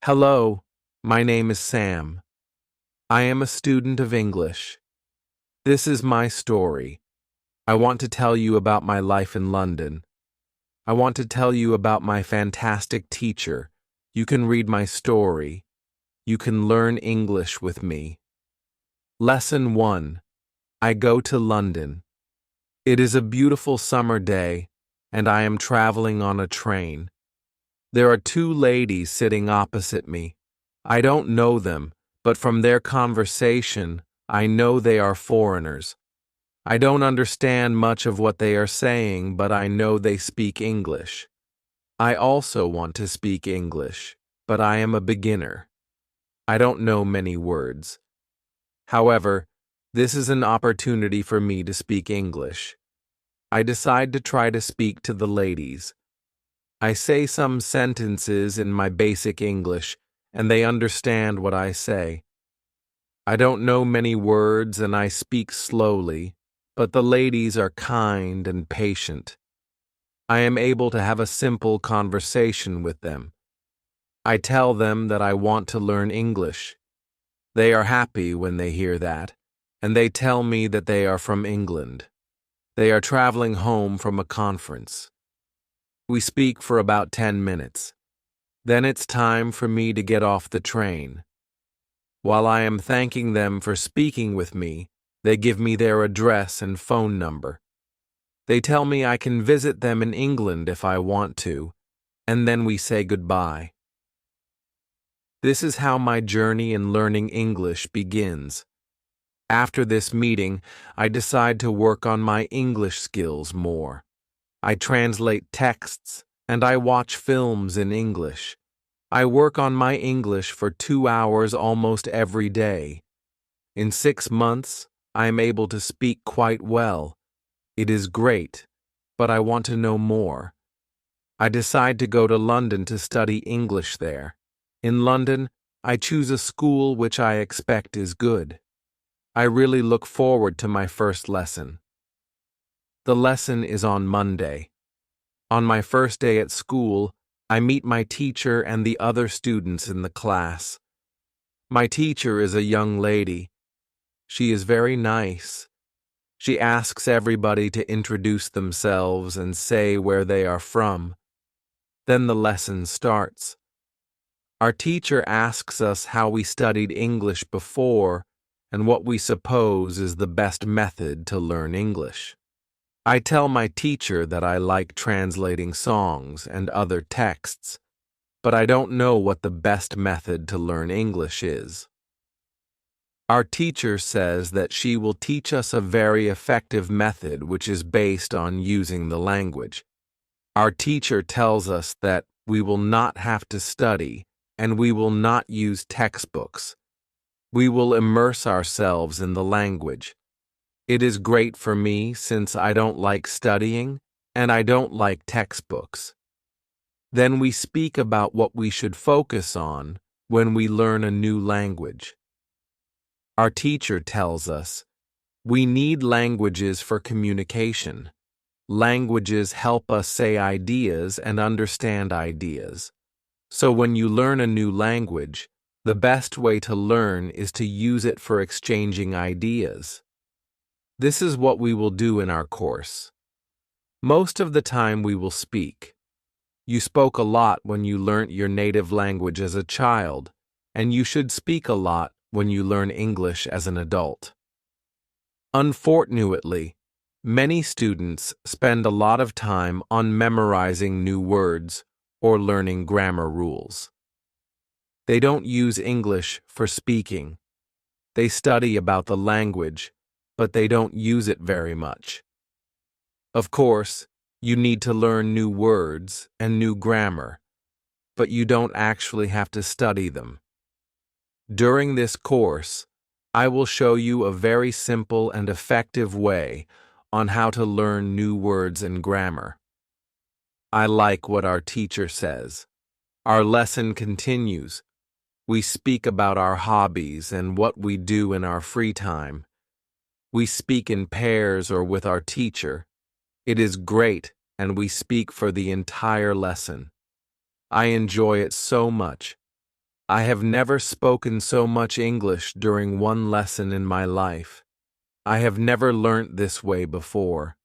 Hello, my name is Sam. I am a student of English. This is my story. I want to tell you about my life in London. I want to tell you about my fantastic teacher. You can read my story. You can learn English with me. Lesson 1. I go to London. It is a beautiful summer day, and I am traveling on a train. There are two ladies sitting opposite me. I don't know them, but from their conversation, I know they are foreigners. I don't understand much of what they are saying, but I know they speak English. I also want to speak English, but I am a beginner. I don't know many words. However, this is an opportunity for me to speak English. I decide to try to speak to the ladies. I say some sentences in my basic English, and they understand what I say. I don't know many words and I speak slowly, but the ladies are kind and patient. I am able to have a simple conversation with them. I tell them that I want to learn English. They are happy when they hear that, and they tell me that they are from England. They are traveling home from a conference. We speak for about 10 minutes. Then it's time for me to get off the train. While I am thanking them for speaking with me, they give me their address and phone number. They tell me I can visit them in England if I want to, and then we say goodbye. This is how my journey in learning English begins. After this meeting, I decide to work on my English skills more. I translate texts, and I watch films in English. I work on my English for 2 hours almost every day. In 6 months, I am able to speak quite well. It is great, but I want to know more. I decide to go to London to study English there. In London, I choose a school which I expect is good. I really look forward to my first lesson. The lesson is on Monday. On my first day at school, I meet my teacher and the other students in the class. My teacher is a young lady. She is very nice. She asks everybody to introduce themselves and say where they are from. Then the lesson starts. Our teacher asks us how we studied English before and what we suppose is the best method to learn English. I tell my teacher that I like translating songs and other texts, but I don't know what the best method to learn English is. Our teacher says that she will teach us a very effective method which is based on using the language. Our teacher tells us that we will not have to study and we will not use textbooks. We will immerse ourselves in the language. It is great for me since I don't like studying and I don't like textbooks. Then we speak about what we should focus on when we learn a new language. Our teacher tells us, we need languages for communication. Languages help us say ideas and understand ideas. So when you learn a new language, the best way to learn is to use it for exchanging ideas. This is what we will do in our course. Most of the time we will speak. You spoke a lot when you learnt your native language as a child, and you should speak a lot when you learn English as an adult. Unfortunately, many students spend a lot of time on memorizing new words or learning grammar rules. They don't use English for speaking. They study about the language, but they don't use it very much. Of course, you need to learn new words and new grammar, but you don't actually have to study them. During this course, I will show you a very simple and effective way on how to learn new words and grammar. I like what our teacher says. Our lesson continues. We speak about our hobbies and what we do in our free time. We speak in pairs or with our teacher. It is great, and we speak for the entire lesson. I enjoy it so much. I have never spoken so much English during one lesson in my life. I have never learnt this way before.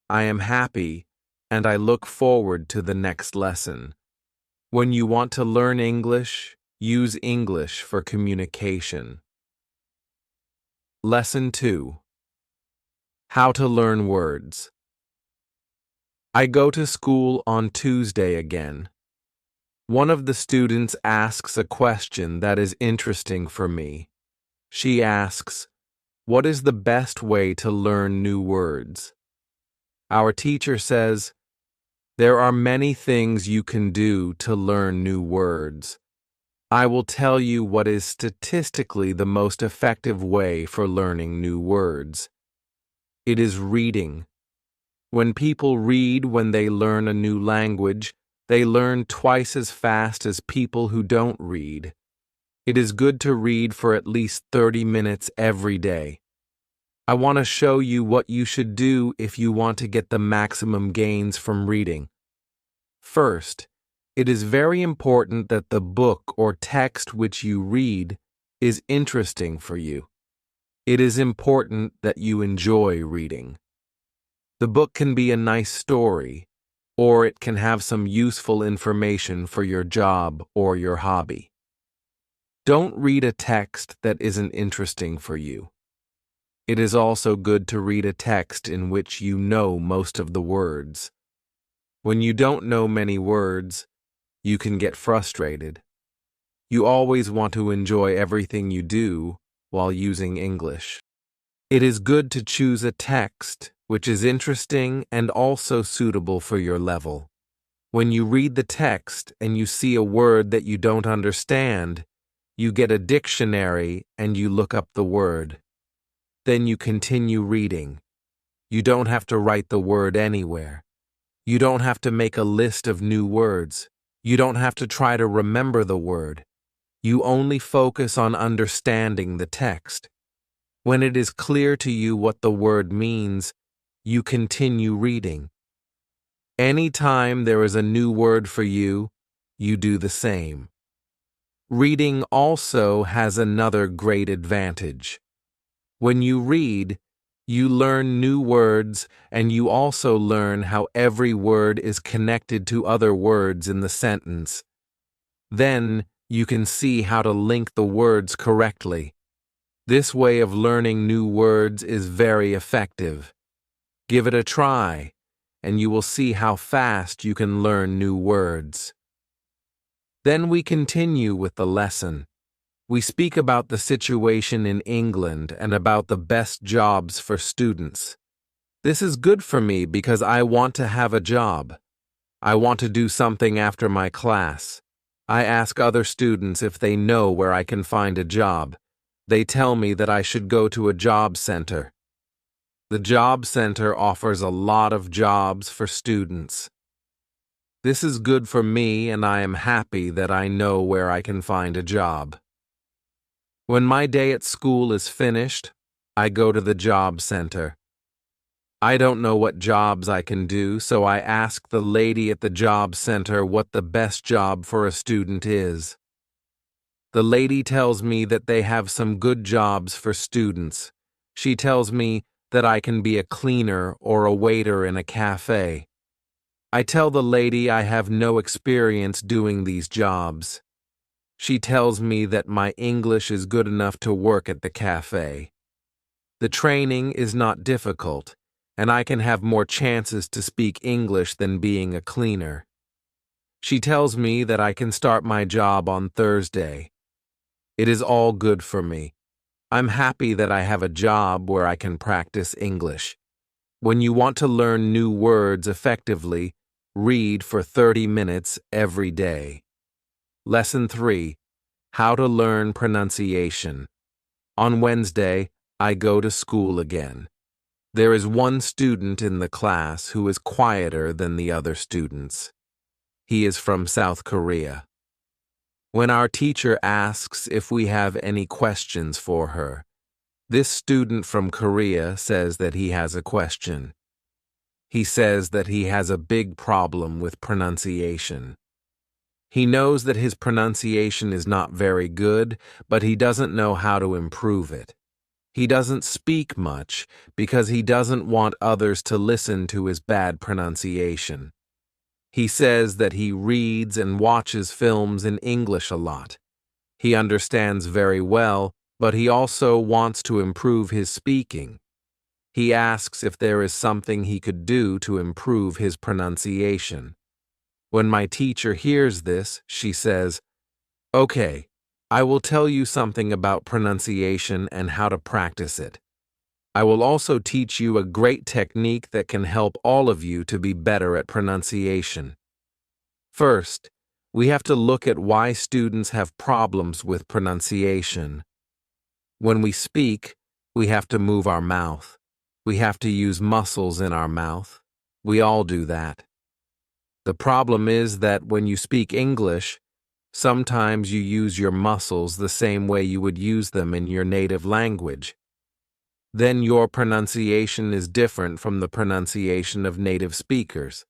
I am happy, and I look forward to the next lesson. When you want to learn English, use English for communication. Lesson 2. How to learn words. I go to school on Tuesday again. One of the students asks a question that is interesting for me. She asks, "What is the best way to learn new words?" Our teacher says, "There are many things you can do to learn new words. I will tell you what is statistically the most effective way for learning new words. It is reading. When people read when they learn a new language, they learn twice as fast as people who don't read. It is good to read for at least 30 minutes every day. I want to show you what you should do if you want to get the maximum gains from reading. First, it is very important that the book or text which you read is interesting for you. It is important that you enjoy reading. The book can be a nice story, or it can have some useful information for your job or your hobby. Don't read a text that isn't interesting for you. It is also good to read a text in which you know most of the words. When you don't know many words, you can get frustrated. You always want to enjoy everything you do while using English. It is good to choose a text which is interesting and also suitable for your level. When you read the text and you see a word that you don't understand, you get a dictionary and you look up the word. Then you continue reading. You don't have to write the word anywhere. You don't have to make a list of new words. You don't have to try to remember the word. You only focus on understanding the text. When it is clear to you what the word means, you continue reading. Anytime there is a new word for you, you do the same. Reading also has another great advantage. When you read, you learn new words, and you also learn how every word is connected to other words in the sentence. Then you can see how to link the words correctly. This way of learning new words is very effective. Give it a try, and you will see how fast you can learn new words. Then we continue with the lesson. We speak about the situation in England and about the best jobs for students. This is good for me because I want to have a job. I want to do something after my class. I ask other students if they know where I can find a job. They tell me that I should go to a job center. The job center offers a lot of jobs for students. This is good for me, and I am happy that I know where I can find a job. When my day at school is finished, I go to the job center. I don't know what jobs I can do, so I ask the lady at the job center what the best job for a student is. The lady tells me that they have some good jobs for students. She tells me that I can be a cleaner or a waiter in a cafe. I tell the lady I have no experience doing these jobs. She tells me that my English is good enough to work at the cafe. The training is not difficult, and I can have more chances to speak English than being a cleaner. She tells me that I can start my job on Thursday. It is all good for me. I'm happy that I have a job where I can practice English. When you want to learn new words effectively, read for 30 minutes every day. Lesson 3. How to learn pronunciation. On Wednesday, I go to school again. There is one student in the class who is quieter than the other students. He is from South Korea. When our teacher asks if we have any questions for her, this student from Korea says that he has a question. He says that he has a big problem with pronunciation. He knows that his pronunciation is not very good, but he doesn't know how to improve it. He doesn't speak much because he doesn't want others to listen to his bad pronunciation. He says that he reads and watches films in English a lot. He understands very well, but he also wants to improve his speaking. He asks if there is something he could do to improve his pronunciation. When my teacher hears this, she says, "Okay, I will tell you something about pronunciation and how to practice it. I will also teach you a great technique that can help all of you to be better at pronunciation. First, we have to look at why students have problems with pronunciation. When we speak, we have to move our mouth. We have to use muscles in our mouth. We all do that. The problem is that when you speak English, sometimes you use your muscles the same way you would use them in your native language. Then your pronunciation is different from the pronunciation of native speakers.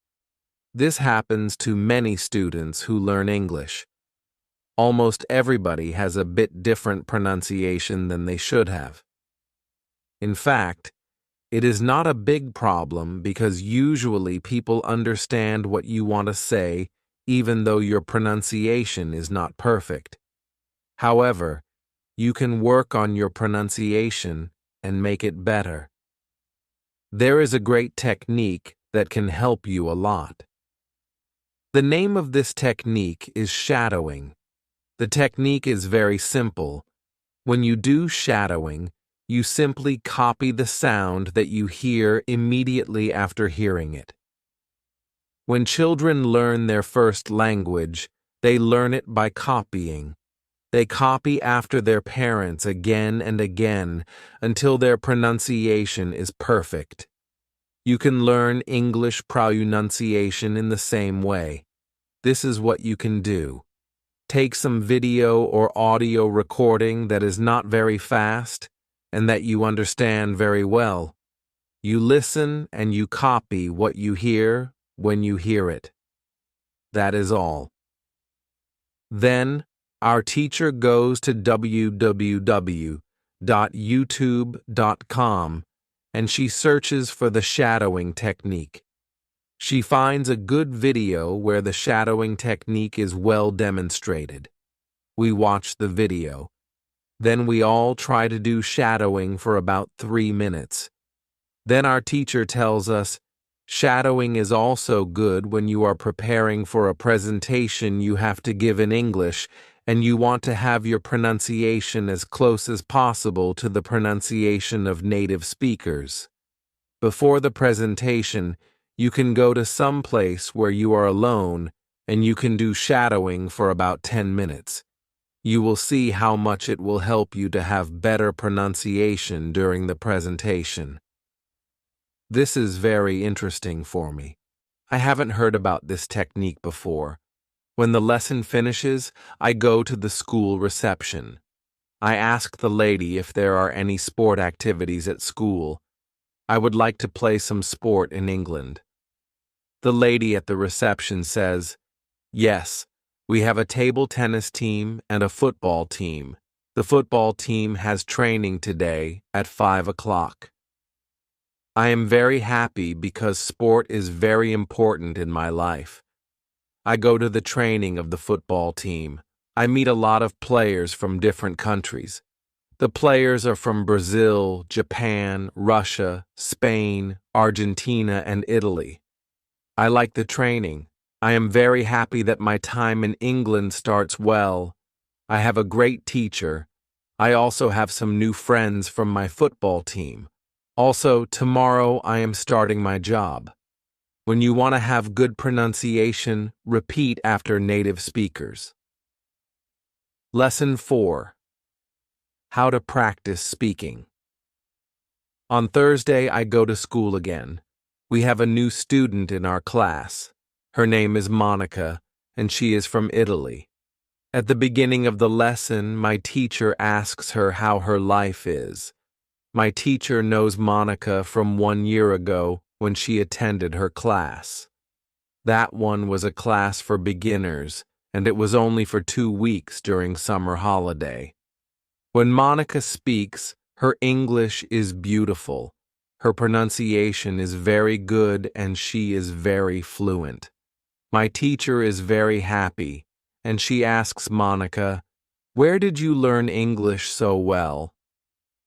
This happens to many students who learn English. Almost everybody has a bit different pronunciation than they should have. In fact, it is not a big problem because usually people understand what you want to say even though your pronunciation is not perfect. However, you can work on your pronunciation and make it better. There is a great technique that can help you a lot. The name of this technique is shadowing. The technique is very simple. When you do shadowing, you simply copy the sound that you hear immediately after hearing it. When children learn their first language, they learn it by copying. They copy after their parents again and again until their pronunciation is perfect. You can learn English pronunciation in the same way. This is what you can do. Take some video or audio recording that is not very fast and that you understand very well. You listen and you copy what you hear when you hear it. That is all. Then, our teacher goes to www.youtube.com and she searches for the shadowing technique. She finds a good video where the shadowing technique is well demonstrated. We watch the video. Then we all try to do shadowing for about 3 minutes. Then our teacher tells us, shadowing is also good when you are preparing for a presentation you have to give in English and you want to have your pronunciation as close as possible to the pronunciation of native speakers. Before the presentation, you can go to some place where you are alone and you can do shadowing for about 10 minutes. You will see how much it will help you to have better pronunciation during the presentation. This is very interesting for me. I haven't heard about this technique before. When the lesson finishes, I go to the school reception. I ask the lady if there are any sport activities at school. I would like to play some sport in England. The lady at the reception says, "Yes, we have a table tennis team and a football team. The football team has training today at 5 o'clock. I am very happy because sport is very important in my life. I go to the training of the football team. I meet a lot of players from different countries. The players are from Brazil, Japan, Russia, Spain, Argentina, and Italy. I like the training. I am very happy that my time in England starts well. I have a great teacher. I also have some new friends from my football team. Also, tomorrow I am starting my job." When you want to have good pronunciation, repeat after native speakers. Lesson 4. How to practice speaking. On Thursday, I go to school again. We have a new student in our class. Her name is Monica, and she is from Italy. At the beginning of the lesson, my teacher asks her how her life is. My teacher knows Monica from 1 year ago when she attended her class. That one was a class for beginners, and it was only for 2 weeks during summer holiday. When Monica speaks, her English is beautiful. Her pronunciation is very good and she is very fluent. My teacher is very happy, and she asks Monica, "Where did you learn English so well?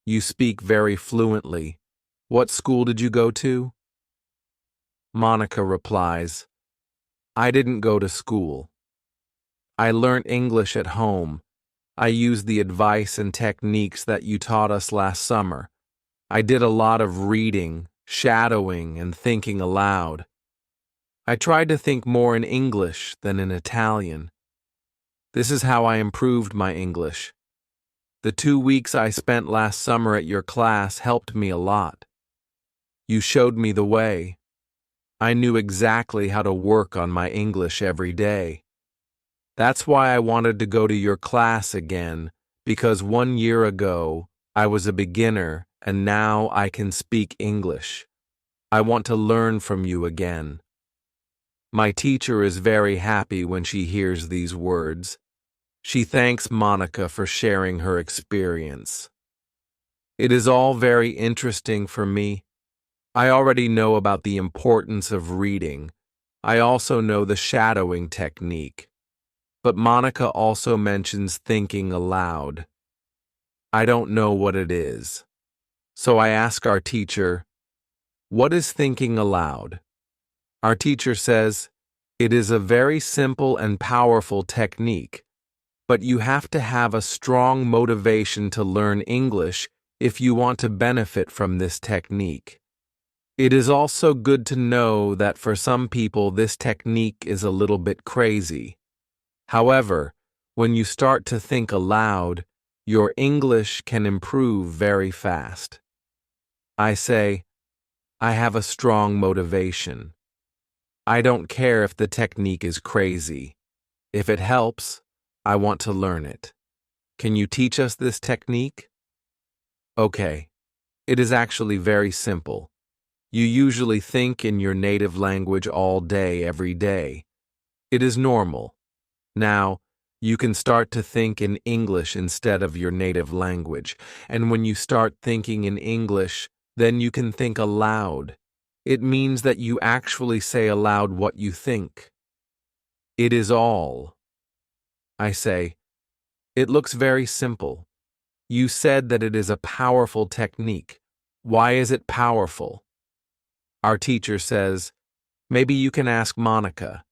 You speak very fluently. What school did you go to?" Monica replies, "I didn't go to school. I learned English at home. I used the advice and techniques that you taught us last summer. I did a lot of reading, shadowing, and thinking aloud. I tried to think more in English than in Italian. This is how I improved my English. The 2 weeks I spent last summer at your class helped me a lot. You showed me the way. I knew exactly how to work on my English every day. That's why I wanted to go to your class again, because 1 year ago I was a beginner and now I can speak English. I want to learn from you again." My teacher is very happy when she hears these words. She thanks Monica for sharing her experience. It is all very interesting for me. I already know about the importance of reading. I also know the shadowing technique. But Monica also mentions thinking aloud. I don't know what it is. So I ask our teacher, "What is thinking aloud?" Our teacher says, "It is a very simple and powerful technique, but you have to have a strong motivation to learn English if you want to benefit from this technique. It is also good to know that for some people this technique is a little bit crazy. However, when you start to think aloud, your English can improve very fast." I say, I have a strong motivation. I don't care if the technique is crazy. If it helps, I want to learn it. Can you teach us this technique? Okay. It is actually very simple. You usually think in your native language all day, every day. It is normal. Now, you can start to think in English instead of your native language. And when you start thinking in English, then you can think aloud. It means that you actually say aloud what you think. It is all. I say, it looks very simple. You said that it is a powerful technique. Why is it powerful? Our teacher says, maybe you can ask Monica.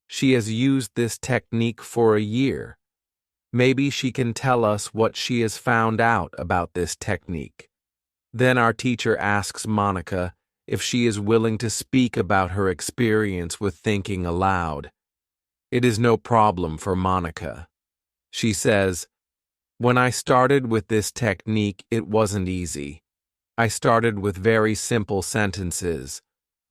She has used this technique for a year. Maybe she can tell us what she has found out about this technique. Then our teacher asks Monica if she is willing to speak about her experience with thinking aloud. It is no problem for Monica. She says, when I started with this technique, it wasn't easy. I started with very simple sentences.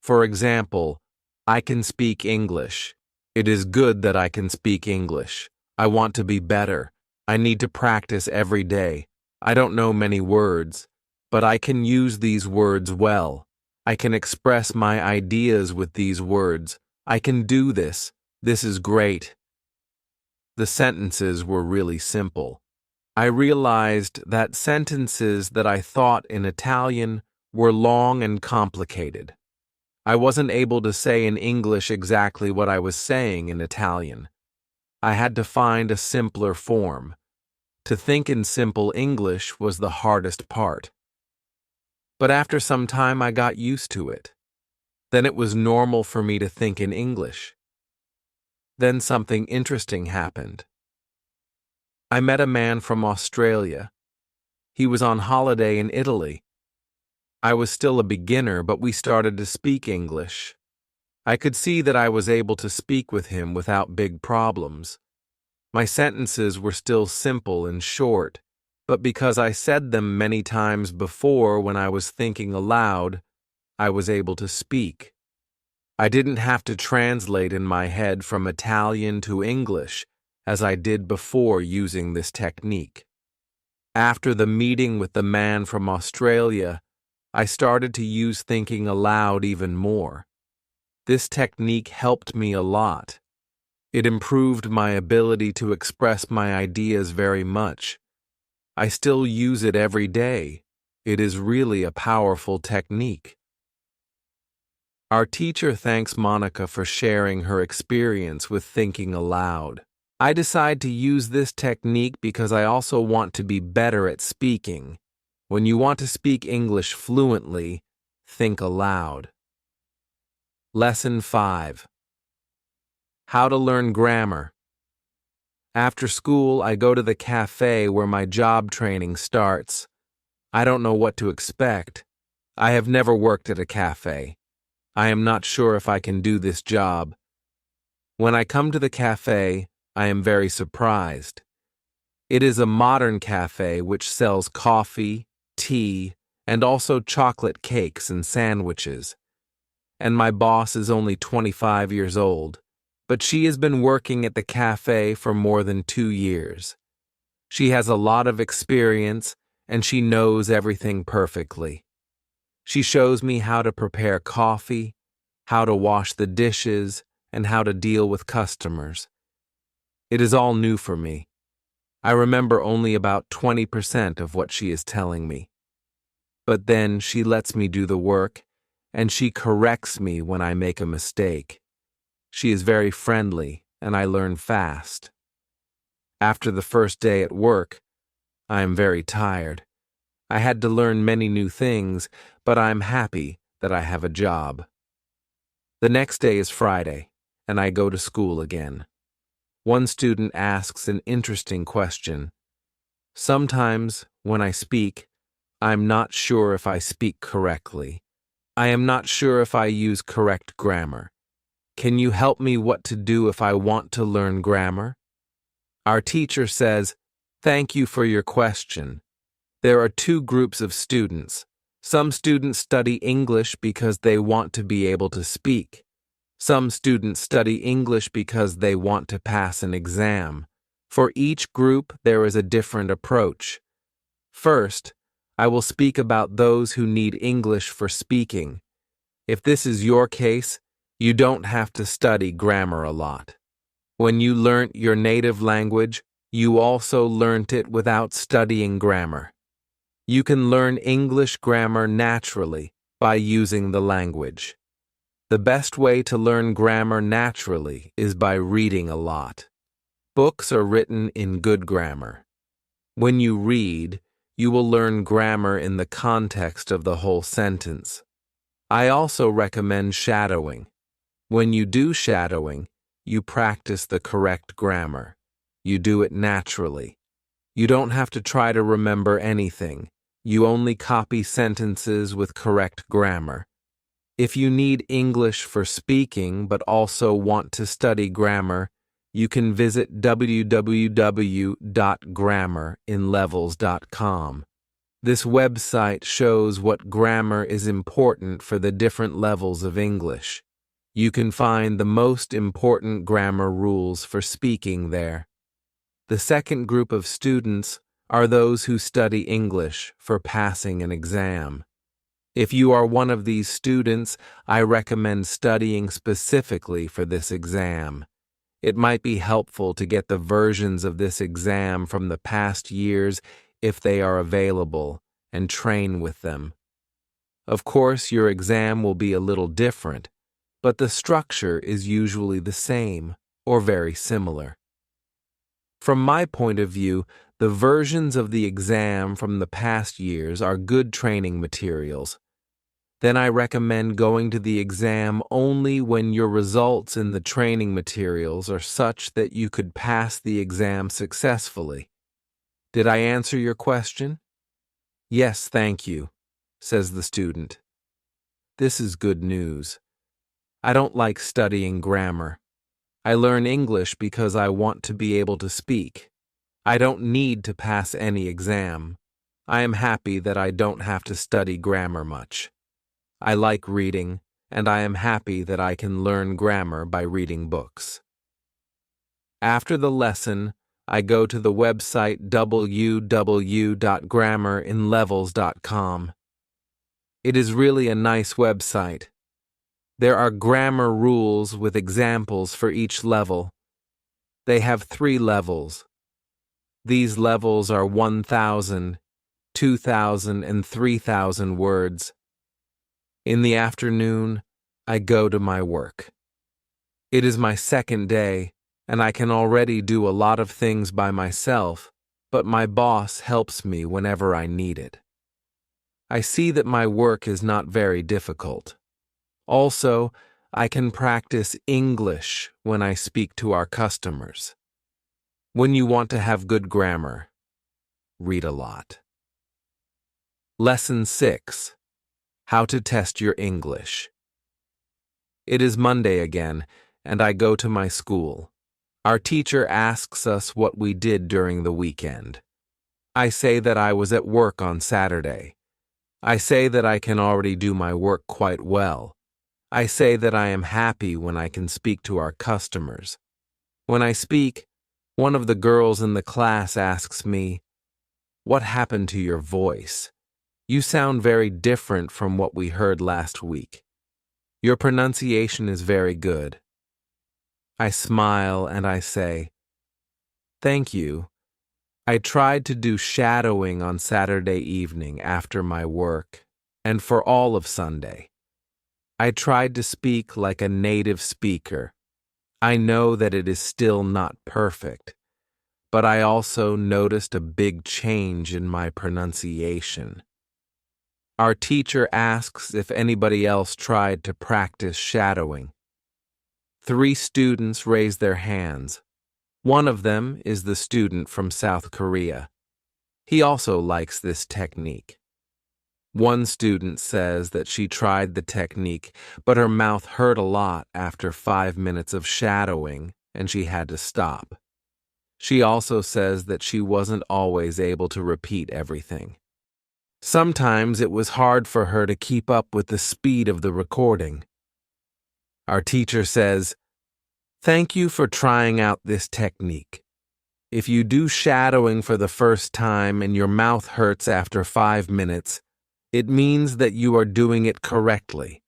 For example, I can speak English. It is good that I can speak English. I want to be better. I need to practice every day. I don't know many words, but I can use these words well. I can express my ideas with these words. I can do this. This is great. The sentences were really simple. I realized that sentences that I thought in Italian were long and complicated. I wasn't able to say in English exactly what I was saying in Italian. I had to find a simpler form. To think in simple English was the hardest part. But after some time I got used to it. Then it was normal for me to think in English. Then something interesting happened. I met a man from Australia. He was on holiday in Italy. I was still a beginner, but we started to speak English. I could see that I was able to speak with him without big problems. My sentences were still simple and short, but because I said them many times before when I was thinking aloud, I was able to speak. I didn't have to translate in my head from Italian to English, as I did before using this technique. After the meeting with the man from Australia, I started to use thinking aloud even more. This technique helped me a lot. It improved my ability to express my ideas very much. I still use it every day. It is really a powerful technique. Our teacher thanks Monica for sharing her experience with thinking aloud. I decide to use this technique because I also want to be better at speaking. When you want to speak English fluently, think aloud. Lesson 5. How to learn grammar. After school, I go to the cafe where my job training starts. I don't know what to expect. I have never worked at a cafe. I am not sure if I can do this job. When I come to the cafe, I am very surprised. It is a modern cafe which sells coffee, tea, and also chocolate cakes and sandwiches. And my boss is only 25 years old, but she has been working at the cafe for more than 2 years. She has a lot of experience and she knows everything perfectly. She shows me how to prepare coffee, how to wash the dishes, and how to deal with customers. It is all new for me. I remember only about 20% of what she is telling me. But then she lets me do the work, and she corrects me when I make a mistake. She is very friendly, and I learn fast. After the first day at work, I am very tired. I had to learn many new things, but I am happy that I have a job. The next day is Friday, and I go to school again. One student asks an interesting question. Sometimes, when I speak, I'm not sure if I speak correctly. I am not sure if I use correct grammar. Can you help me what to do if I want to learn grammar? Our teacher says, "Thank you for your question." There are 2 groups of students. Some students study English because they want to be able to speak. Some students study English because they want to pass an exam. For each group, there is a different approach. First, I will speak about those who need English for speaking. If this is your case, you don't have to study grammar a lot. When you learnt your native language, you also learnt it without studying grammar. You can learn English grammar naturally by using the language. The best way to learn grammar naturally is by reading a lot. Books are written in good grammar. When you read, you will learn grammar in the context of the whole sentence. I also recommend shadowing. When you do shadowing, you practice the correct grammar. You do it naturally. You don't have to try to remember anything. You only copy sentences with correct grammar. If you need English for speaking but also want to study grammar, you can visit www.grammarinlevels.com. This website shows what grammar is important for the different levels of English. You can find the most important grammar rules for speaking there. The second group of students are those who study English for passing an exam. If you are one of these students, I recommend studying specifically for this exam. It might be helpful to get the versions of this exam from the past years if they are available, and train with them. Of course, your exam will be a little different, but the structure is usually the same or very similar. From my point of view, the versions of the exam from the past years are good training materials. Then I recommend going to the exam only when your results in the training materials are such that you could pass the exam successfully. Did I answer your question? Yes, thank you, says the student. This is good news. I don't like studying grammar. I learn English because I want to be able to speak. I don't need to pass any exam. I am happy that I don't have to study grammar much. I like reading, and I am happy that I can learn grammar by reading books. After the lesson, I go to the website www.grammarinlevels.com. It is really a nice website. There are grammar rules with examples for each level. They have 3 levels. These levels are 1,000, 2,000, and 3,000 words. In the afternoon, I go to my work. It is my second day, and I can already do a lot of things by myself, but my boss helps me whenever I need it. I see that my work is not very difficult. Also, I can practice English when I speak to our customers. When you want to have good grammar, read a lot. Lesson 6. How to test your English. It is Monday again, and I go to my school. Our teacher asks us what we did during the weekend. I say that I was at work on Saturday. I say that I can already do my work quite well. I say that I am happy when I can speak to our customers. When I speak, one of the girls in the class asks me, "What happened to your voice? You sound very different from what we heard last week. Your pronunciation is very good." I smile and I say, "Thank you. I tried to do shadowing on Saturday evening after my work and for all of Sunday. I tried to speak like a native speaker. I know that it is still not perfect, but I also noticed a big change in my pronunciation." Our teacher asks if anybody else tried to practice shadowing. 3 students raise their hands. One of them is the student from South Korea. He also likes this technique. One student says that she tried the technique, but her mouth hurt a lot after 5 minutes of shadowing, and she had to stop. She also says that she wasn't always able to repeat everything. Sometimes it was hard for her to keep up with the speed of the recording. Our teacher says, "Thank you for trying out this technique. If you do shadowing for the first time and your mouth hurts after 5 minutes, it means that you are doing it correctly.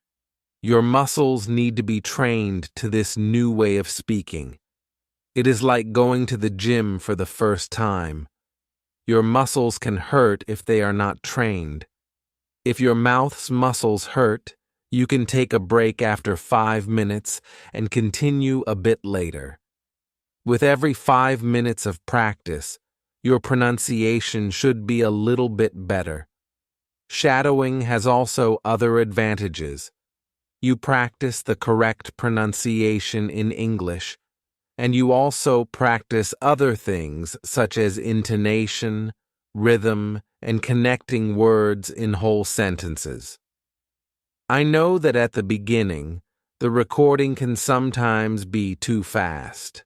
Your muscles need to be trained to this new way of speaking. It is like going to the gym for the first time. Your muscles can hurt if they are not trained. If your mouth's muscles hurt, you can take a break after 5 minutes and continue a bit later. With every 5 minutes of practice, your pronunciation should be a little bit better. Shadowing has also other advantages. You practice the correct pronunciation in English, and you also practice other things such as intonation, rhythm, and connecting words in whole sentences. I know that at the beginning, the recording can sometimes be too fast.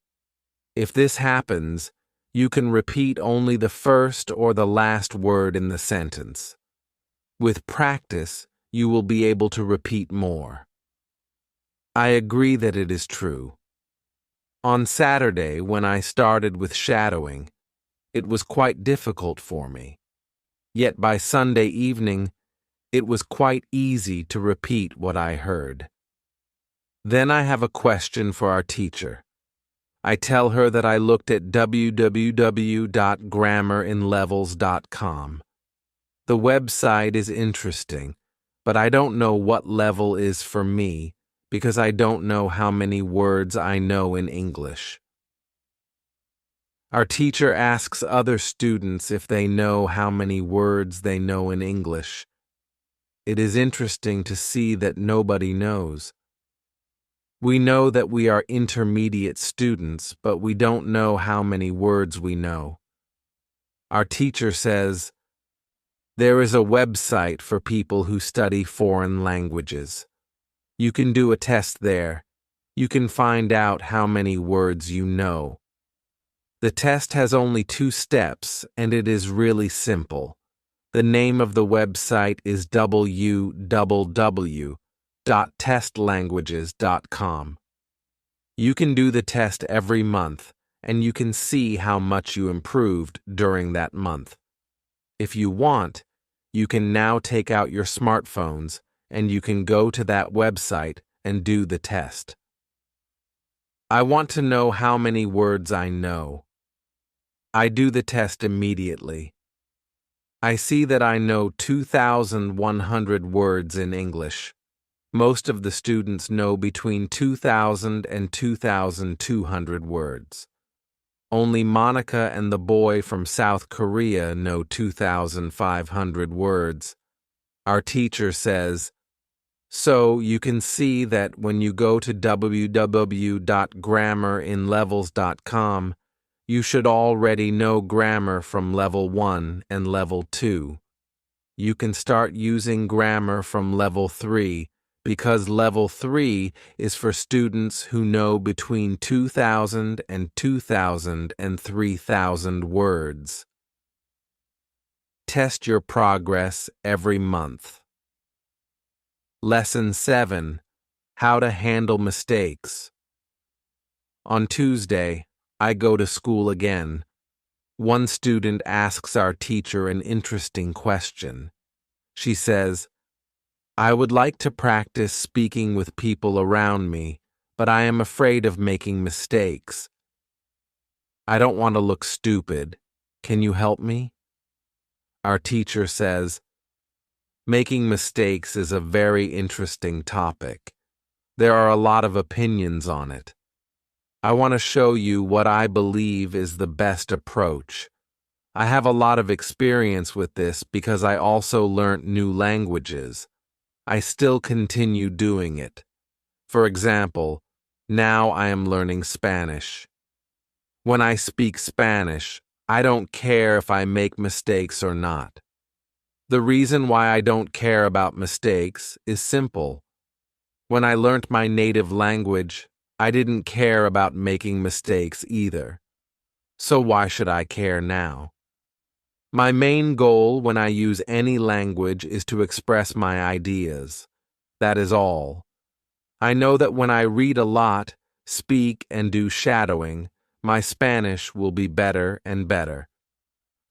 If this happens, you can repeat only the first or the last word in the sentence. With practice, you will be able to repeat more. I agree that it is true. On Saturday, when I started with shadowing, it was quite difficult for me. Yet by Sunday evening, it was quite easy to repeat what I heard. Then I have a question for our teacher. I tell her that I looked at www.grammarinlevels.com. The website is interesting, but I don't know what level is for me because I don't know how many words I know in English. Our teacher asks other students if they know how many words they know in English. It is interesting to see that nobody knows. We know that we are intermediate students, but we don't know how many words we know. Our teacher says, "There is a website for people who study foreign languages. You can do a test there. You can find out how many words you know. The test has only 2 steps, and it is really simple. The name of the website is www.testlanguages.com. You can do the test every month, and you can see how much you improved during that month. If you want, you can now take out your smartphones, and you can go to that website and do the test." I want to know how many words I know. I do the test immediately. I see that I know 2,100 words in English. Most of the students know between 2,000 and 2,200 words. Only Monica and the boy from South Korea know 2,500 words. Our teacher says, so you can see that when you go to www.grammarinlevels.com, you should already know grammar from level 1 and level 2. You can start using grammar from level 3 because level 3 is for students who know between 2,000 and 2,000 and 3,000 words. Test your progress every month. Lesson 7. How to handle mistakes. On Tuesday, I go to school again. One student asks our teacher an interesting question. She says, I would like to practice speaking with people around me, but I am afraid of making mistakes. I don't want to look stupid. Can you help me? Our teacher says, making mistakes is a very interesting topic. There are a lot of opinions on it. I want to show you what I believe is the best approach. I have a lot of experience with this because I also learnt new languages. I still continue doing it. For example, now I am learning Spanish. When I speak Spanish, I don't care if I make mistakes or not. The reason why I don't care about mistakes is simple. When I learnt my native language, I didn't care about making mistakes either. So why should I care now? My main goal when I use any language is to express my ideas. That is all. I know that when I read a lot, speak, and do shadowing, my Spanish will be better and better.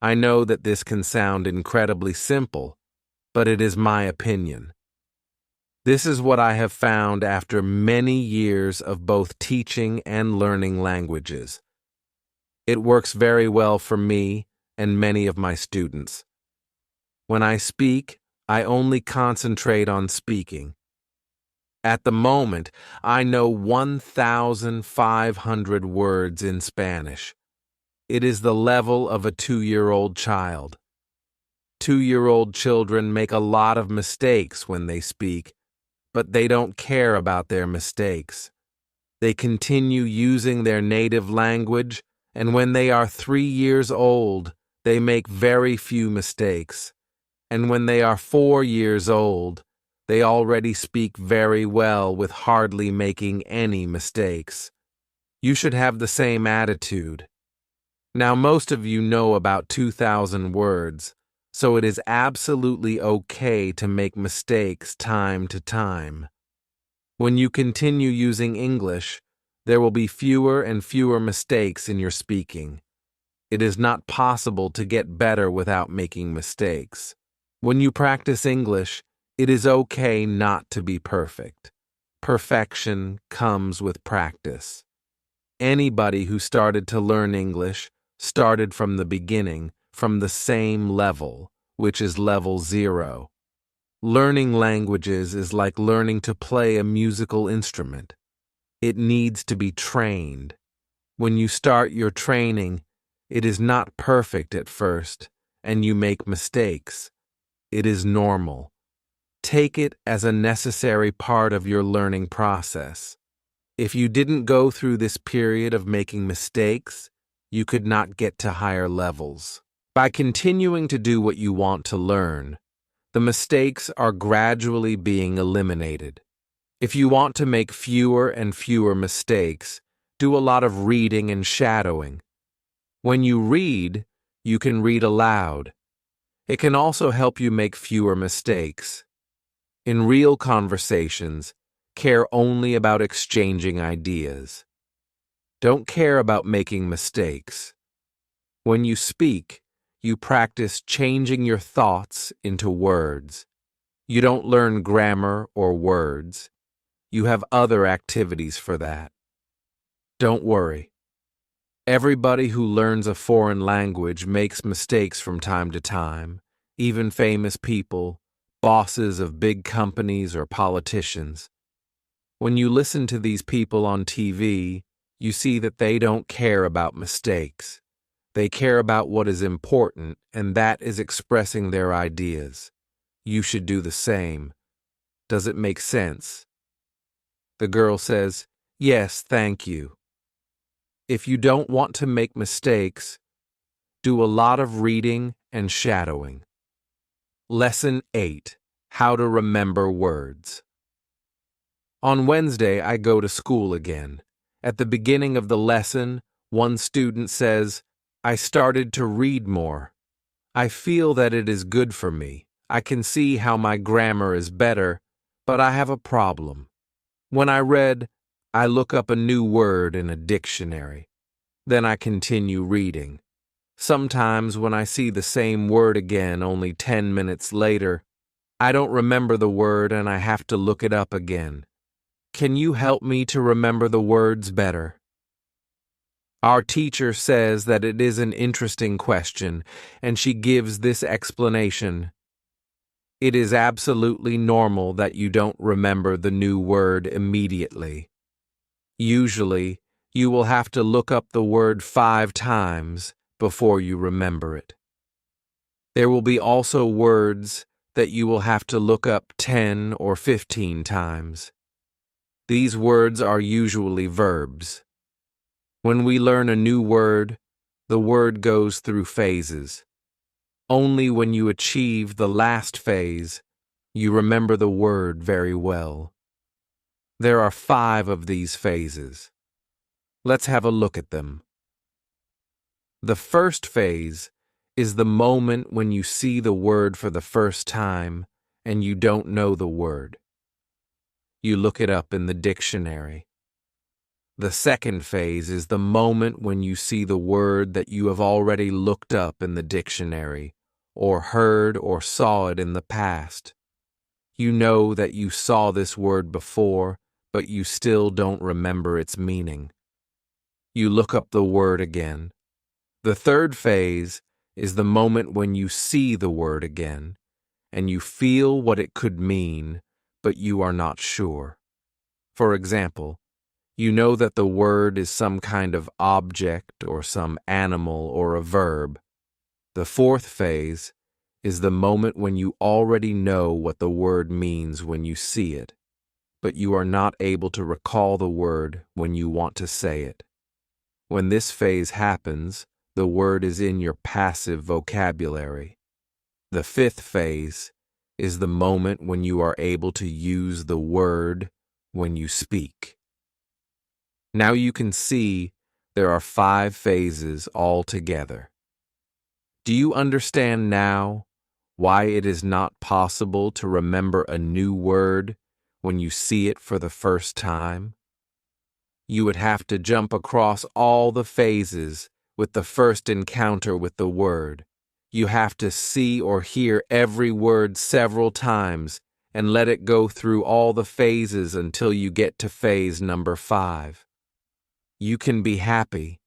I know that this can sound incredibly simple, but it is my opinion. This is what I have found after many years of both teaching and learning languages. It works very well for me and many of my students. When I speak, I only concentrate on speaking. At the moment, I know 1,500 words in Spanish. It is the level of a 2-year-old child. 2-year-old children make a lot of mistakes when they speak, but they don't care about their mistakes. They continue using their native language, and when they are 3 years old, they make very few mistakes. And when they are 4 years old, they already speak very well with hardly making any mistakes. You should have the same attitude. Now, most of you know about 2,000 words, so it is absolutely okay to make mistakes time to time. When you continue using English, there will be fewer and fewer mistakes in your speaking. It is not possible to get better without making mistakes. When you practice English, it is okay not to be perfect. Perfection comes with practice. Anybody who started to learn English started from the beginning, from the same level, which is level 0. Learning languages is like learning to play a musical instrument. It needs to be trained. When you start your training, it is not perfect at first, and you make mistakes. It is normal. Take it as a necessary part of your learning process. If you didn't go through this period of making mistakes, you could not get to higher levels. By continuing to do what you want to learn, the mistakes are gradually being eliminated. If you want to make fewer and fewer mistakes, do a lot of reading and shadowing. When you read, you can read aloud. It can also help you make fewer mistakes. In real conversations, care only about exchanging ideas. Don't care about making mistakes. When you speak, you practice changing your thoughts into words. You don't learn grammar or words. You have other activities for that. Don't worry. Everybody who learns a foreign language makes mistakes from time to time, even famous people, bosses of big companies or politicians. When you listen to these people on TV, you see that they don't care about mistakes. They care about what is important, and that is expressing their ideas. You should do the same. Does it make sense? The girl says, "Yes, thank you." If you don't want to make mistakes, do a lot of reading and shadowing. Lesson 8: How to Remember Words. On Wednesday, I go to school again. At the beginning of the lesson, one student says, "I started to read more. I feel that it is good for me. I can see how my grammar is better, but I have a problem. When I read, I look up a new word in a dictionary. Then I continue reading. Sometimes when I see the same word again only 10 minutes later, I don't remember the word and I have to look it up again. Can you help me to remember the words better?" Our teacher says that it is an interesting question, and she gives this explanation. It is absolutely normal that you don't remember the new word immediately. Usually, you will have to look up the word 5 times before you remember it. There will be also words that you will have to look up 10 or 15 times. These words are usually verbs. When we learn a new word, the word goes through phases. Only when you achieve the last phase, you remember the word very well. There are 5 of these phases. Let's have a look at them. The first phase is the moment when you see the word for the first time and you don't know the word. You look it up in the dictionary. The second phase is the moment when you see the word that you have already looked up in the dictionary, or heard or saw it in the past. You know that you saw this word before, but you still don't remember its meaning. You look up the word again. The third phase is the moment when you see the word again, and you feel what it could mean, but you are not sure. For example, you know that the word is some kind of object or some animal or a verb. The fourth phase is the moment when you already know what the word means when you see it, but you are not able to recall the word when you want to say it. When this phase happens, the word is in your passive vocabulary. The fifth phase is the moment when you are able to use the word when you speak. Now you can see there are 5 phases altogether. Do you understand now why it is not possible to remember a new word when you see it for the first time? You would have to jump across all the phases with the first encounter with the word. You have to see or hear every word several times and let it go through all the phases until you get to phase number 5. You can be happy,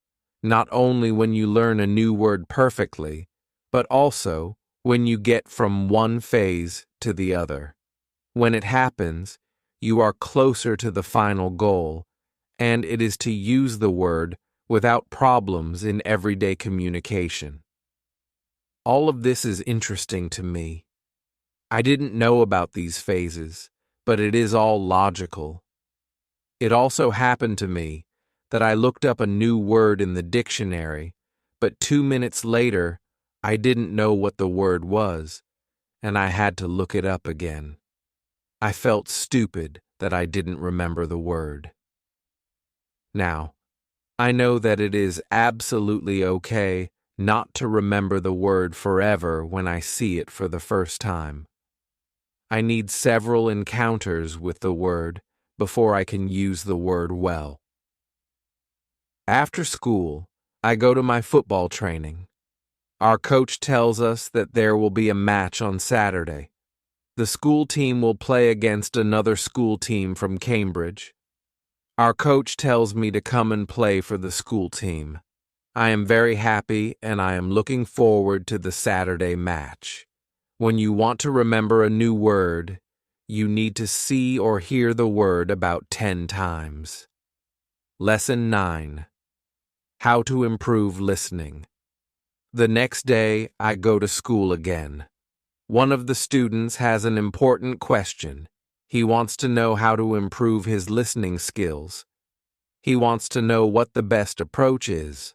not only when you learn a new word perfectly, but also when you get from one phase to the other. When it happens, you are closer to the final goal, and it is to use the word without problems in everyday communication. All of this is interesting to me. I didn't know about these phases, but it is all logical. It also happened to me that I looked up a new word in the dictionary, but 2 minutes later, I didn't know what the word was, and I had to look it up again. I felt stupid that I didn't remember the word. Now, I know that it is absolutely okay not to remember the word forever when I see it for the first time. I need several encounters with the word before I can use the word well. After school, I go to my football training. Our coach tells us that there will be a match on Saturday. The school team will play against another school team from Cambridge. Our coach tells me to come and play for the school team. I am very happy and I am looking forward to the Saturday match. When you want to remember a new word, you need to see or hear the word about 10 times. Lesson 9. How to improve listening. The next day, I go to school again. One of the students has an important question. He wants to know how to improve his listening skills. He wants to know what the best approach is.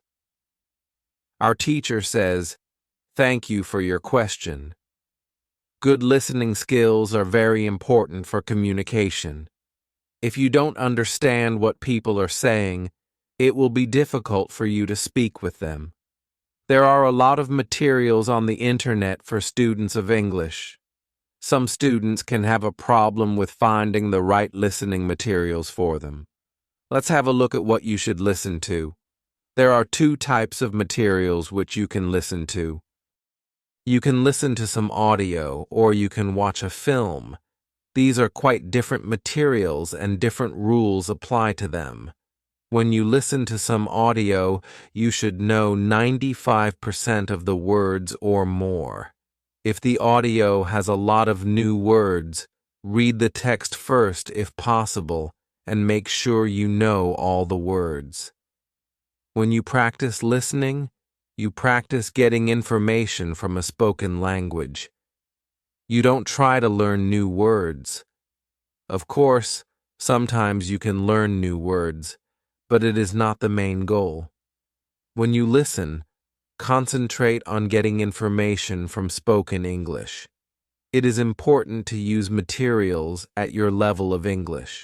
Our teacher says, "Thank you for your question." Good listening skills are very important for communication. If you don't understand what people are saying, it will be difficult for you to speak with them. There are a lot of materials on the internet for students of English. Some students can have a problem with finding the right listening materials for them. Let's have a look at what you should listen to. There are 2 types of materials which you can listen to. You can listen to some audio or you can watch a film. These are quite different materials and different rules apply to them. When you listen to some audio, you should know 95% of the words or more. If the audio has a lot of new words, read the text first if possible and make sure you know all the words. When you practice listening, you practice getting information from a spoken language. You don't try to learn new words. Of course, sometimes you can learn new words, but it is not the main goal. When you listen, concentrate on getting information from spoken English. It is important to use materials at your level of English.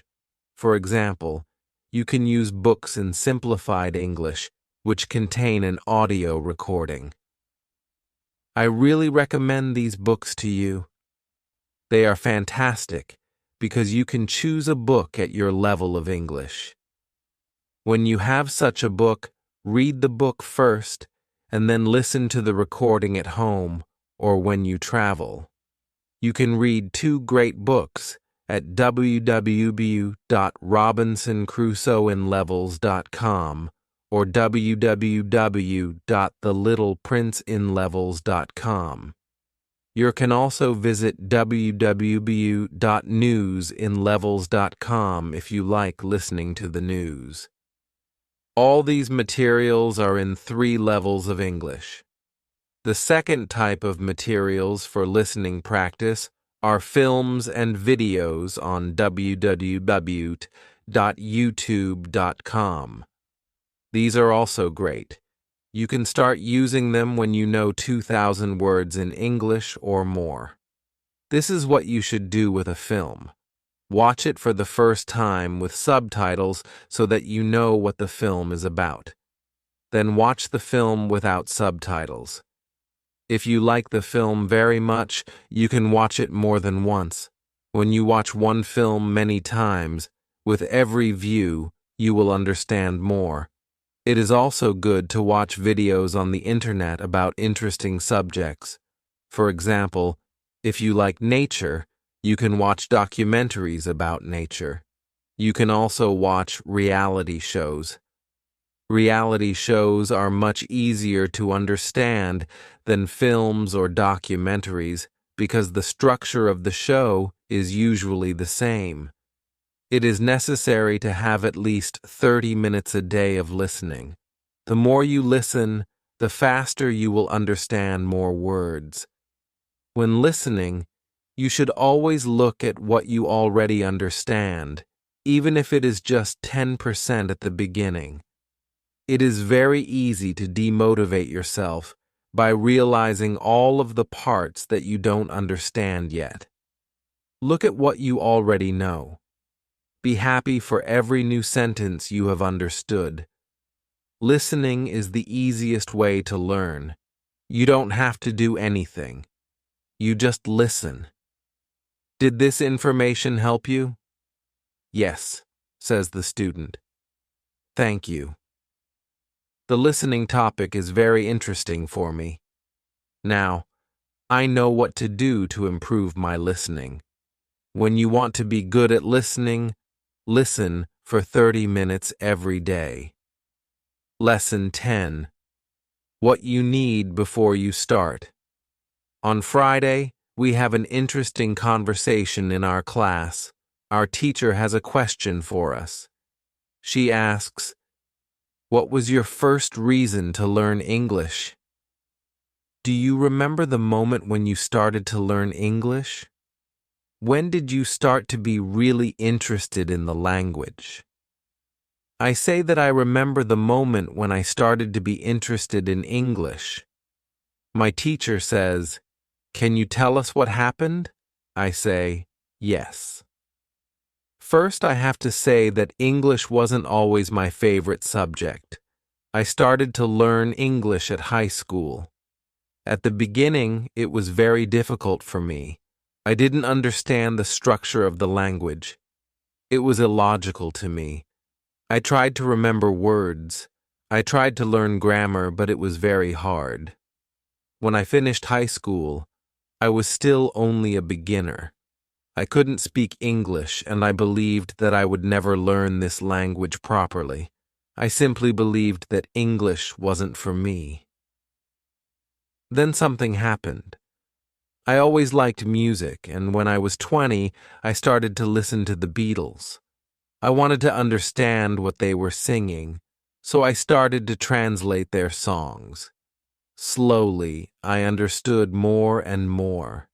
For example, you can use books in simplified English, which contain an audio recording. I really recommend these books to you. They are fantastic because you can choose a book at your level of English. When you have such a book, read the book first and then listen to the recording at home or when you travel. You can read 2 great books at www.robinsoncrusoeinlevels.com or www.thelittleprinceinlevels.com. You can also visit www.newsinlevels.com if you like listening to the news. All these materials are in 3 levels of English. The second type of materials for listening practice are films and videos on www.youtube.com. These are also great. You can start using them when you know 2,000 words in English or more. This is what you should do with a film. Watch it for the first time with subtitles so that you know what the film is about. Then watch the film without subtitles. If you like the film very much, you can watch it more than once. When you watch one film many times, with every view, you will understand more. It is also good to watch videos on the internet about interesting subjects. For example, if you like nature, you can watch documentaries about nature. You can also watch reality shows. Reality shows are much easier to understand than films or documentaries because the structure of the show is usually the same. It is necessary to have at least 30 minutes a day of listening. The more you listen, the faster you will understand more words. When listening, you should always look at what you already understand, even if it is just 10% at the beginning. It is very easy to demotivate yourself by realizing all of the parts that you don't understand yet. Look at what you already know. Be happy for every new sentence you have understood. Listening is the easiest way to learn. You don't have to do anything. You just listen. Did this information help you? Yes, says the student. Thank you. The listening topic is very interesting for me. Now, I know what to do to improve my listening. When you want to be good at listening, listen for for 30 minutes every day. Lesson 10. What you need before you start. On Friday, we have an interesting conversation in our class. Our teacher has a question for us. She asks, "What was your first reason to learn English?" Do you remember the moment when you started to learn English? When did you start to be really interested in the language? I say that I remember the moment when I started to be interested in English. My teacher says, "Can you tell us what happened?" I say, "Yes." First, I have to say that English wasn't always my favorite subject. I started to learn English at high school. At the beginning, it was very difficult for me. I didn't understand the structure of the language. It was illogical to me. I tried to remember words. I tried to learn grammar, but it was very hard. When I finished high school, I was still only a beginner. I couldn't speak English, and I believed that I would never learn this language properly. I simply believed that English wasn't for me. Then something happened. I always liked music, and when I was 20, I started to listen to the Beatles. I wanted to understand what they were singing, so I started to translate their songs. Slowly, I understood more and more.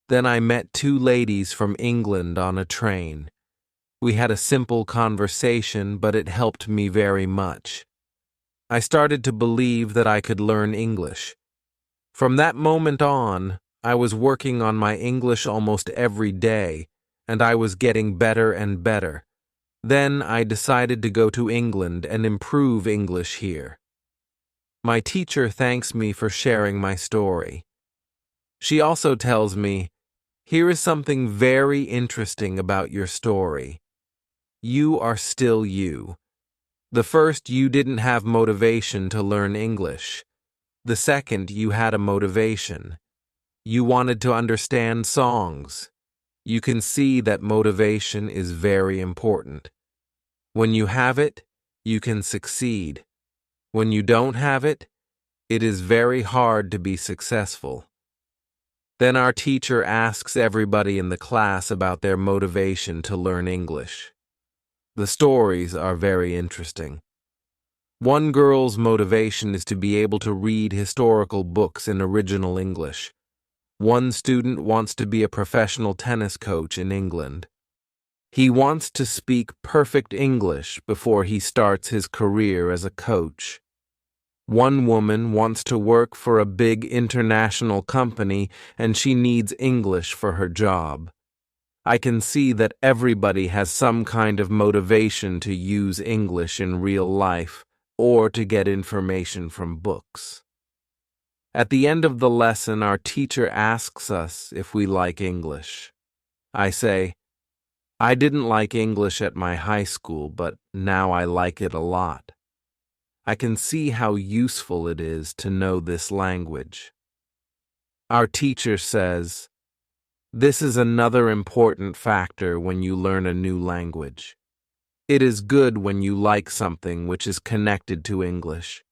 Then I met two ladies from England on a train. We had a simple conversation, but it helped me very much. I started to believe that I could learn English. From that moment on, I was working on my English almost every day, and I was getting better and better. Then I decided to go to England and improve English here. My teacher thanks me for sharing my story. She also tells me, "Here is something very interesting about your story. You are still you. The first, you didn't have motivation to learn English. The second, you had a motivation. You wanted to understand songs. You can see that motivation is very important. When you have it, you can succeed. When you don't have it, it is very hard to be successful." Then our teacher asks everybody in the class about their motivation to learn English. The stories are very interesting. One girl's motivation is to be able to read historical books in original English. One student wants to be a professional tennis coach in England. He wants to speak perfect English before he starts his career as a coach. One woman wants to work for a big international company, and she needs English for her job. I can see that everybody has some kind of motivation to use English in real life or to get information from books. At the end of the lesson, our teacher asks us if we like English. I say, "I didn't like English at my high school, but now I like it a lot. I can see how useful it is to know this language." Our teacher says, "This is another important factor when you learn a new language. It is good when you like something which is connected to English.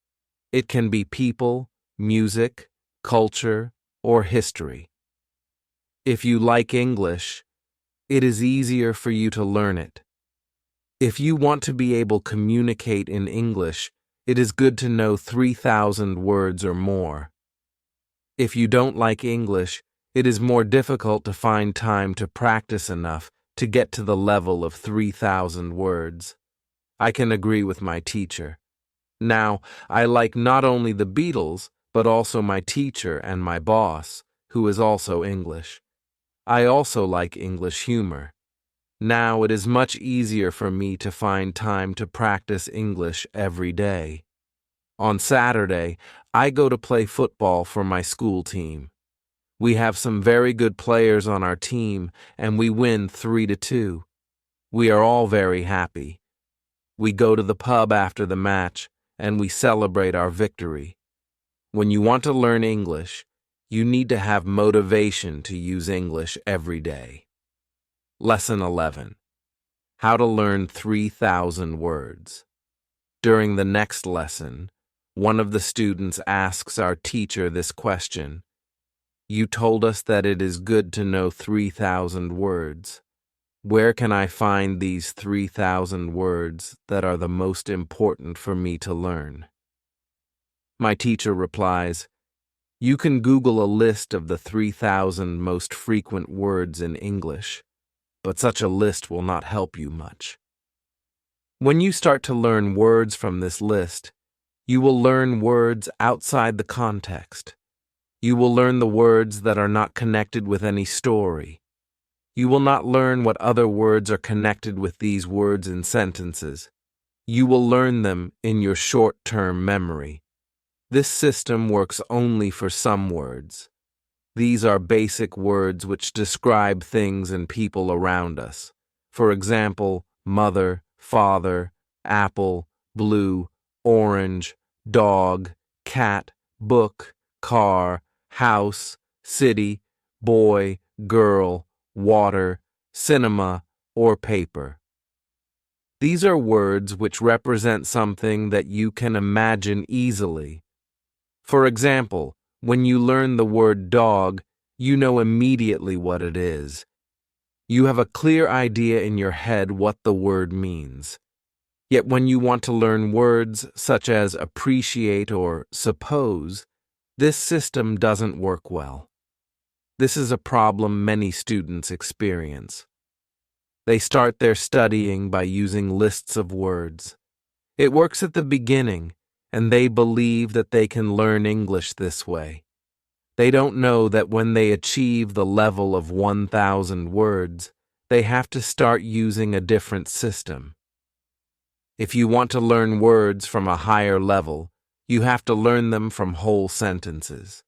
It can be people, music, culture, or history. If you like English, it is easier for you to learn it. If you want to be able to communicate in English, it is good to know 3,000 words or more. If you don't like English, it is more difficult to find time to practice enough to get to the level of 3,000 words. I can agree with my teacher. Now, I like not only the Beatles, but also my teacher and my boss, who is also English. I also like English humor. Now it is much easier for me to find time to practice English every day. On Saturday, I go to play football for my school team. We have some very good players on our team, and we win 3-2. We are all very happy. We go to the pub after the match, and we celebrate our victory. When you want to learn English, you need to have motivation to use English every day. Lesson 11. How to learn 3,000 words. During the next lesson, one of the students asks our teacher this question. You told us that it is good to know 3,000 words. Where can I find these 3,000 words that are the most important for me to learn? My teacher replies, you can Google a list of the 3,000 most frequent words in English, but such a list will not help you much. When you start to learn words from this list, you will learn words outside the context. You will learn the words that are not connected with any story. You will not learn what other words are connected with these words in sentences. You will learn them in your short-term memory. This system works only for some words. These are basic words which describe things and people around us. For example, mother, father, apple, blue, orange, dog, cat, book, car, house, city, boy, girl, water, cinema, or paper. These are words which represent something that you can imagine easily. For example, when you learn the word dog, you know immediately what it is. You have a clear idea in your head what the word means. Yet when you want to learn words such as appreciate or suppose, this system doesn't work well. This is a problem many students experience. They start their studying by using lists of words. It works at the beginning, and they believe that they can learn English this way. They don't know that when they achieve the level of 1,000 words, they have to start using a different system. If you want to learn words from a higher level, you have to learn them from whole sentences.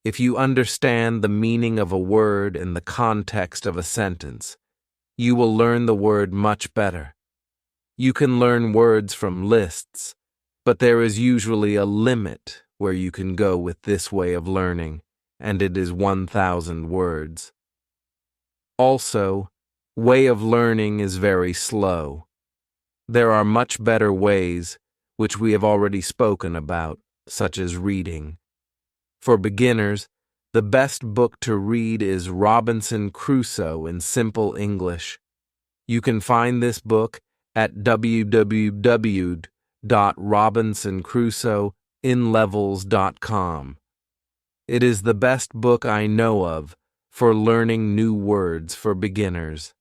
If you understand the meaning of a word in the context of a sentence, you will learn the word much better. You can learn words from lists, but there is usually a limit where you can go with this way of learning, and it is 1,000 words. Also, way of learning is very slow. There are much better ways, which we have already spoken about, such as reading. For beginners, the best book to read is Robinson Crusoe in Simple English. You can find this book at www.robinsoncrusoeinlevels.com. It is the best book I know of for learning new words for beginners.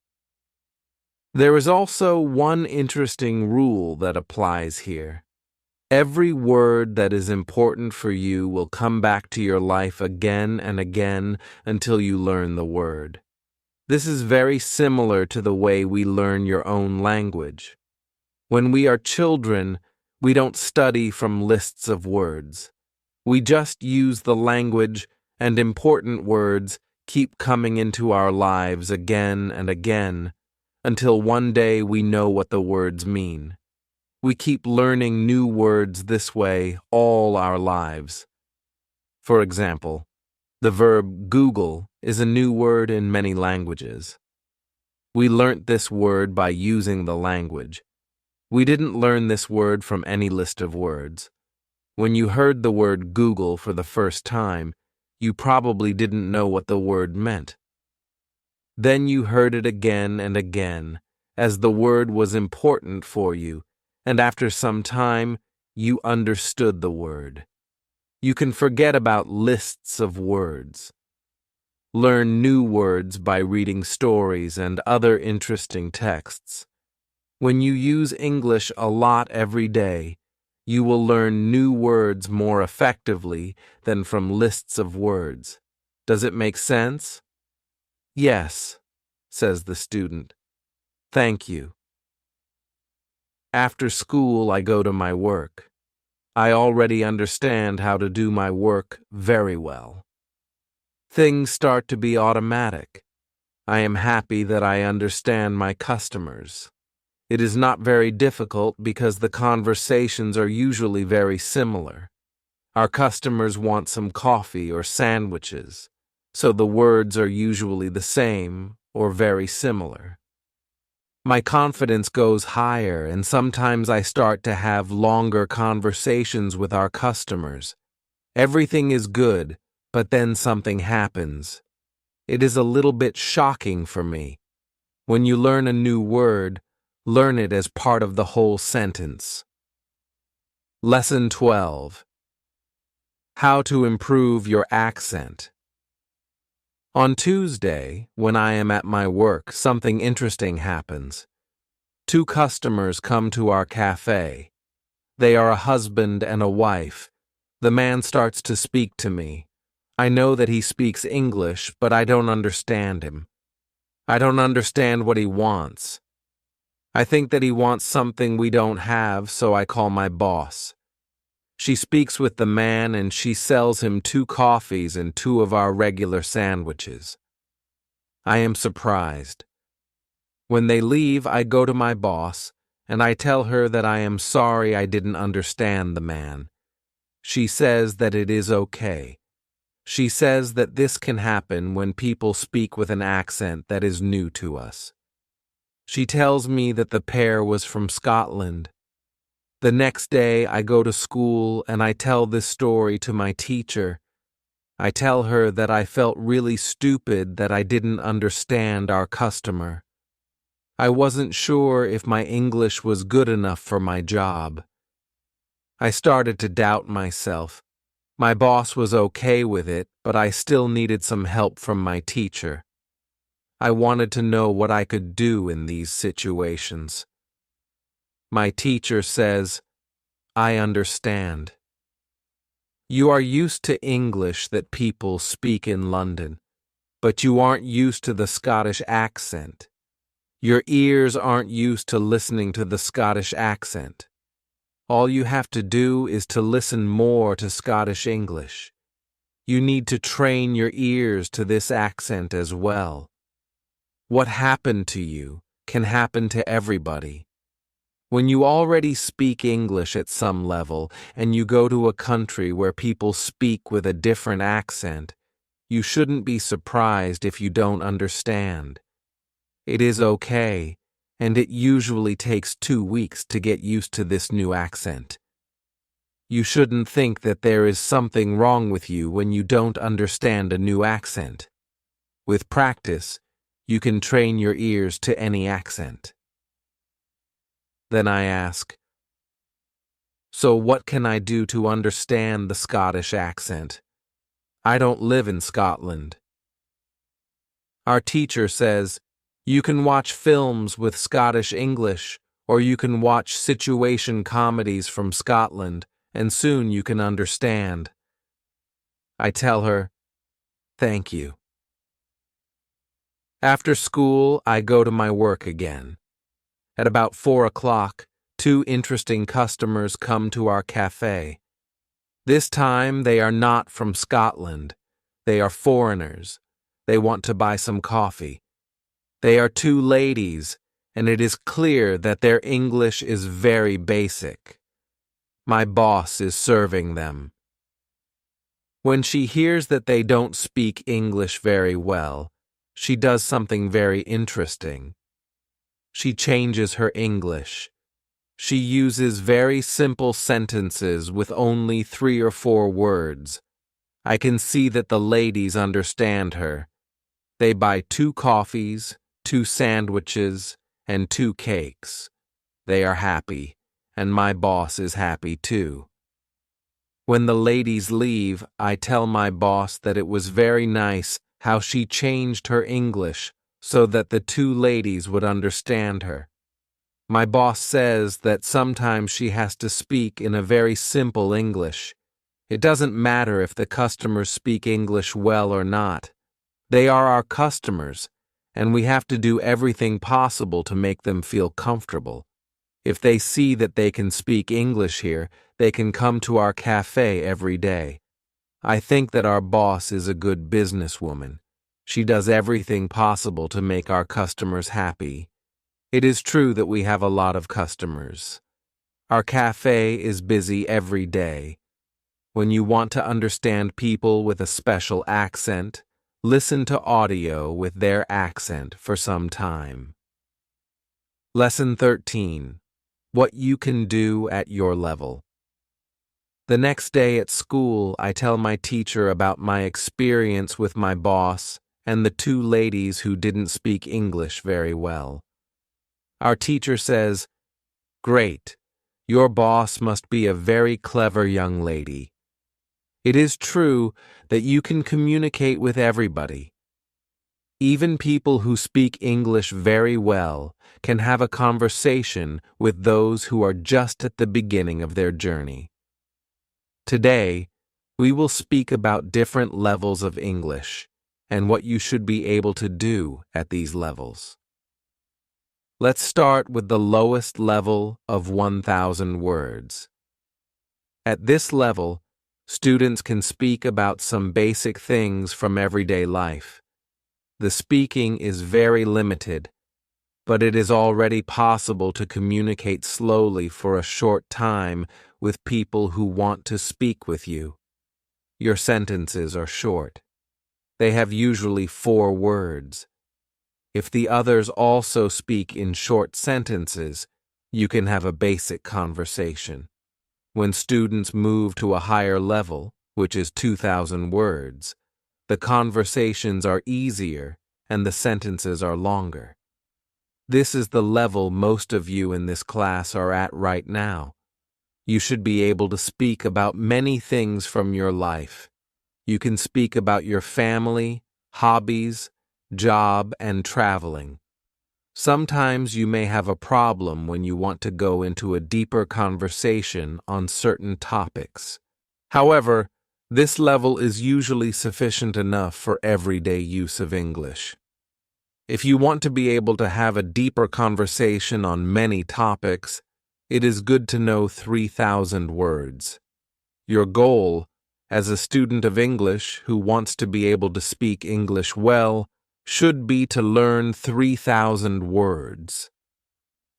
There is also one interesting rule that applies here. Every word that is important for you will come back to your life again and again until you learn the word. This is very similar to the way we learn your own language. When we are children, we don't study from lists of words. We just use the language, and important words keep coming into our lives again and again until one day we know what the words mean. We keep learning new words this way all our lives. For example, the verb Google is a new word in many languages. We learnt this word by using the language. We didn't learn this word from any list of words. When you heard the word Google for the first time, you probably didn't know what the word meant. Then you heard it again and again, as the word was important for you, and after some time, you understood the word. You can forget about lists of words. Learn new words by reading stories and other interesting texts. When you use English a lot every day, you will learn new words more effectively than from lists of words. Does it make sense? Yes, says the student. Thank you. After school, I go to my work. I already understand how to do my work very well. Things start to be automatic. I am happy that I understand my customers. It is not very difficult because the conversations are usually very similar. Our customers want some coffee or sandwiches, so the words are usually the same or very similar. My confidence goes higher, and sometimes I start to have longer conversations with our customers. Everything is good, but then something happens. It is a little bit shocking for me. When you learn a new word, learn it as part of the whole sentence. Lesson 12. How to improve your accent. On Tuesday, when I am at my work, something interesting happens. 2 customers come to our cafe. They are a husband and a wife. The man starts to speak to me. I know that he speaks English, but I don't understand him. I don't understand what he wants. I think that he wants something we don't have, so I call my boss. She speaks with the man and she sells him 2 coffees and 2 of our regular sandwiches. I am surprised. When they leave, I go to my boss and I tell her that I am sorry I didn't understand the man. She says that it is okay. She says that this can happen when people speak with an accent that is new to us. She tells me that the pair was from Scotland. The next day, I go to school and I tell this story to my teacher. I tell her that I felt really stupid that I didn't understand our customer. I wasn't sure if my English was good enough for my job. I started to doubt myself. My boss was okay with it, but I still needed some help from my teacher. I wanted to know what I could do in these situations. My teacher says, I understand. You are used to English that people speak in London, but you aren't used to the Scottish accent. Your ears aren't used to listening to the Scottish accent. All you have to do is to listen more to Scottish English. You need to train your ears to this accent as well. What happened to you can happen to everybody. When you already speak English at some level and you go to a country where people speak with a different accent, you shouldn't be surprised if you don't understand. It is okay, and it usually takes 2 weeks to get used to this new accent. You shouldn't think that there is something wrong with you when you don't understand a new accent. With practice, you can train your ears to any accent. Then I ask, so what can I do to understand the Scottish accent? I don't live in Scotland. Our teacher says, you can watch films with Scottish English, or you can watch situation comedies from Scotland, and soon you can understand. I tell her, thank you. After school, I go to my work again. At about 4 o'clock, 2 interesting customers come to our cafe. This time, they are not from Scotland. They are foreigners. They want to buy some coffee. They are 2 ladies, and it is clear that their English is very basic. My boss is serving them. When she hears that they don't speak English very well, she does something very interesting. She changes her English. She uses very simple sentences with only 3 or 4 words. I can see that the ladies understand her. They buy 2 coffees, 2 sandwiches, and 2 cakes. They are happy, and my boss is happy too. When the ladies leave, I tell my boss that it was very nice how she changed her English so that the 2 ladies would understand her. My boss says that sometimes she has to speak in a very simple English. It doesn't matter if the customers speak English well or not. They are our customers, and we have to do everything possible to make them feel comfortable. If they see that they can speak English here, they can come to our cafe every day. I think that our boss is a good businesswoman. She does everything possible to make our customers happy. It is true that we have a lot of customers. Our cafe is busy every day. When you want to understand people with a special accent, listen to audio with their accent for some time. Lesson 13. What you can do at your level. The next day at school, I tell my teacher about my experience with my boss and the two ladies who didn't speak English very well. Our teacher says, "Great, your boss must be a very clever young lady. It is true that you can communicate with everybody. Even people who speak English very well can have a conversation with those who are just at the beginning of their journey. Today, we will speak about different levels of English and what you should be able to do at these levels. Let's start with the lowest level of 1,000 words. At this level, students can speak about some basic things from everyday life. The speaking is very limited, but it is already possible to communicate slowly for a short time with people who want to speak with you. Your sentences are short. They have usually 4 words. If the others also speak in short sentences, you can have a basic conversation. When students move to a higher level, which is 2,000 words, the conversations are easier and the sentences are longer. This is the level most of you in this class are at right now. You should be able to speak about many things from your life. You can speak about your family, hobbies, job, and traveling. Sometimes you may have a problem when you want to go into a deeper conversation on certain topics. However, this level is usually sufficient enough for everyday use of English. If you want to be able to have a deeper conversation on many topics, it is good to know 3,000 words. Your goal, as a student of English who wants to be able to speak English well, should be to learn 3,000 words.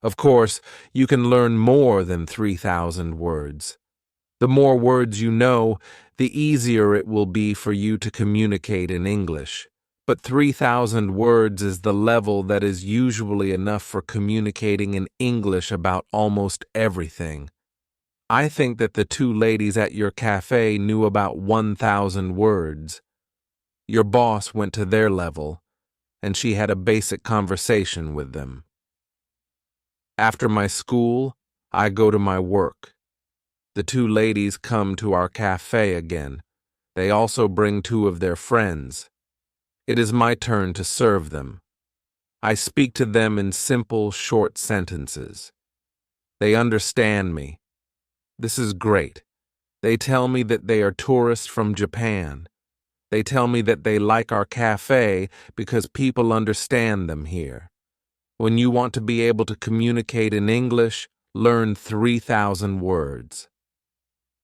Of course, you can learn more than 3,000 words. The more words you know, the easier it will be for you to communicate in English. But 3,000 words is the level that is usually enough for communicating in English about almost everything. I think that the two ladies at your cafe knew about 1,000 words. Your boss went to their level, and she had a basic conversation with them. After my school, I go to my work. The two ladies come to our cafe again. They also bring 2 of their friends. It is my turn to serve them. I speak to them in simple, short sentences. They understand me. This is great. They tell me that they are tourists from Japan. They tell me that they like our cafe because people understand them here. When you want to be able to communicate in English, learn 3,000 words.